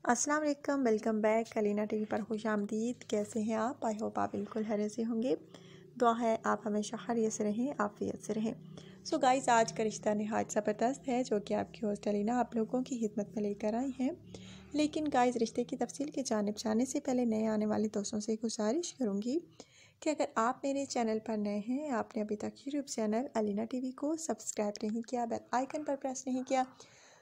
अस्सलाम वालेकुम, welcome back Kalina TV पर खुश आमदीद। कैसे हैं आप? आई होप आप बिल्कुल खैरियत से होंगे। दुआ है आप हमेशा खैरियत से रहें, आफियत से रहें। सो गाइस, आज का रिश्ता नहायत ज़बरदस्त है जो कि आपकी होस्ट अलीना आप लोगों की खिदमत में लेकर आई हैं। लेकिन गाइस, रिश्ते की तफसील की जानिब जाने से पहले नए आने वाले दोस्तों से गुजारिश करूँगी कि अगर आप मेरे चैनल पर नए हैं, आपने अभी तक यूट्यूब चैनल अलीना टीवी को सब्सक्राइब नहीं किया, बेल आइकन पर प्रेस नहीं किया,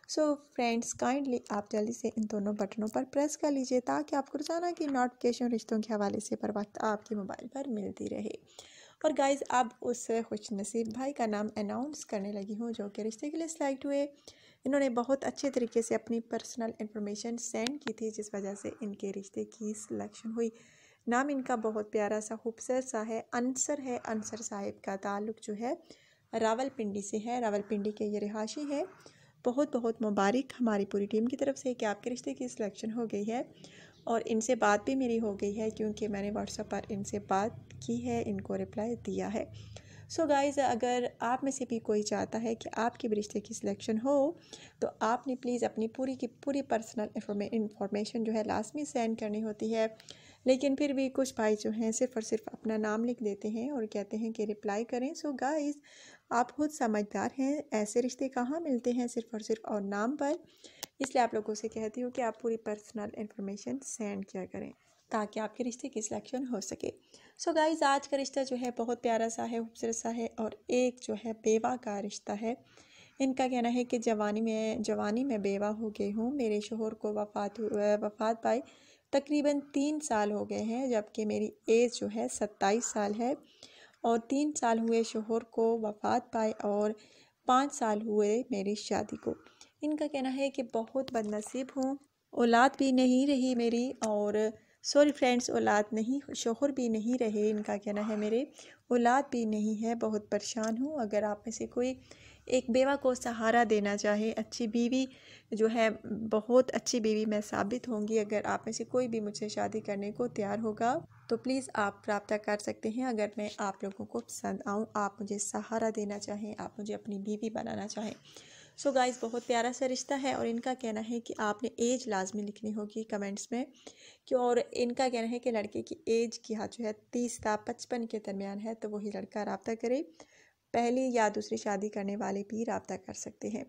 सो फ्रेंड्स काइंडली आप जल्दी से इन दोनों बटनों पर प्रेस कर लीजिए ताकि आपको रोज़ाना की नोटिफिकेशन रिश्तों के हवाले से बर वक्त आपके मोबाइल पर मिलती रहे। और गाइस, अब उस खुश नसीब भाई का नाम अनाउंस करने लगी हूँ जो कि रिश्ते के लिए सिलेक्ट हुए। इन्होंने बहुत अच्छे तरीके से अपनी पर्सनल इन्फॉर्मेशन सेंड की थी जिस वजह से इनके रिश्ते की सिलेक्शन हुई। नाम इनका बहुत प्यारा सा खूबसूरत सा है, अंसर साहिब का ताल्लुक़ जो है रावलपिंडी से है। रावलपिंडी के ये रिहाशी है। बहुत बहुत मुबारक हमारी पूरी टीम की तरफ से कि आपके रिश्ते की सिलेक्शन हो गई है। और इनसे बात भी मेरी हो गई है क्योंकि मैंने व्हाट्सएप पर इनसे बात की है, इनको रिप्लाई दिया है। सो गाइज़, अगर आप में से भी कोई चाहता है कि आपके भी रिश्ते की सिलेक्शन हो तो आपने प्लीज़ अपनी पूरी की पूरी पर्सनल इंफॉर्मेशन जो है लाजमी सेंड करनी होती है। लेकिन फिर भी कुछ भाई जो हैं सिर्फ़ और सिर्फ अपना नाम लिख देते हैं और कहते हैं कि रिप्लाई करें। सो गाइज़, आप खुद समझदार हैं, ऐसे रिश्ते कहाँ मिलते हैं सिर्फ़ और सिर्फ और नाम पर। इसलिए आप लोगों से कहती हूँ कि आप पूरी पर्सनल इन्फॉर्मेशन सेंड किया करें ताकि आपके रिश्ते की सिलेक्शन हो सके। सो गाइज़, आज का रिश्ता जो है बहुत प्यारा सा है, खूबसूरत सा है और एक जो है बेवा का रिश्ता है। इनका कहना है कि जवानी में बेवा हो गई हूँ। मेरे शोहर को वफ़ात पाई तकरीबन 3 साल हो गए हैं, जबकि मेरी एज जो है 27 साल है। और 3 साल हुए शोहर को वफ़ात पाए और 5 साल हुए मेरी शादी को। इनका कहना है कि बहुत बदनसीब हूँ, औलाद भी नहीं रही मेरी, और सॉरी फ्रेंड्स, औलाद नहीं, शोहर भी नहीं रहे। इनका कहना है मेरे औलाद भी नहीं है, बहुत परेशान हूँ। अगर आप में से कोई एक बेवा को सहारा देना चाहे, अच्छी बीवी जो है, बहुत अच्छी बीवी मैं साबित होंगी अगर आप में से कोई भी मुझसे शादी करने को तैयार होगा तो प्लीज़ आप रब्ता कर सकते हैं। अगर मैं आप लोगों को पसंद आऊँ, आप मुझे सहारा देना चाहें, आप मुझे अपनी बीवी बनाना चाहें। सो गाइस, बहुत प्यारा सा रिश्ता है। और इनका कहना है कि आपने एज लाजमी लिखनी होगी कमेंट्स में कि, और इनका कहना है कि लड़के की एज की हाथ जो है 30 से 55 के दरमियान है तो वही लड़का रब्ता करे। पहली या दूसरी शादी करने वाले भी रब्ता कर सकते हैं।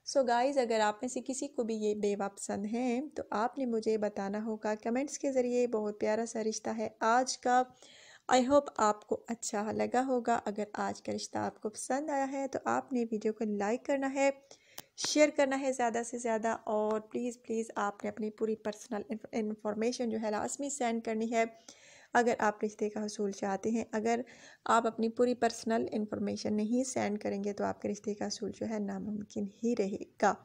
सो गाइज़, अगर आप में से किसी को भी ये बेवा पसंद है तो आपने मुझे बताना होगा कमेंट्स के ज़रिए। बहुत प्यारा सा रिश्ता है आज का। आई होप आपको अच्छा लगा होगा। अगर आज का रिश्ता आपको पसंद आया है तो आपने वीडियो को लाइक करना है, शेयर करना है ज़्यादा से ज़्यादा, और प्लीज़ प्लीज़ आपने अपनी पूरी पर्सनल इन्फॉर्मेशन जो है लाजमी सेंड करनी है अगर आप रिश्ते का हसूल चाहते हैं। अगर आप अपनी पूरी पर्सनल इन्फॉर्मेशन नहीं सेंड करेंगे तो आपके रिश्ते का हसूल जो है नामुमकिन ही रहेगा।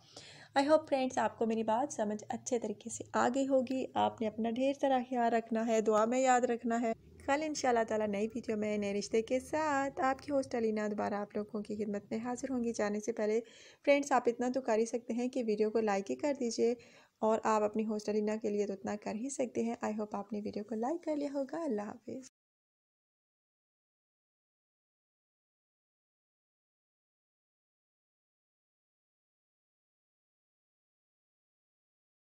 आई होप फ्रेंड्स आपको मेरी बात समझ अच्छे तरीके से आ गई होगी। आपने अपना ढेर सारा ख्याल रखना है, दुआ में याद रखना है। कल इंशाल्लाह ताला नई वीडियो में नए रिश्ते के साथ आपकी होस्ट अलीना दोबारा आप लोगों की खिदमत में हाजिर होंगी। जाने से पहले फ्रेंड्स आप इतना तो कर ही सकते हैं कि वीडियो को लाइक ही कर दीजिए, और आप अपनी होस्ट अलीना के लिए तो इतना कर ही सकते हैं। आई होप आपने वीडियो को लाइक कर लिया होगा। अल्लाह हाफिज़।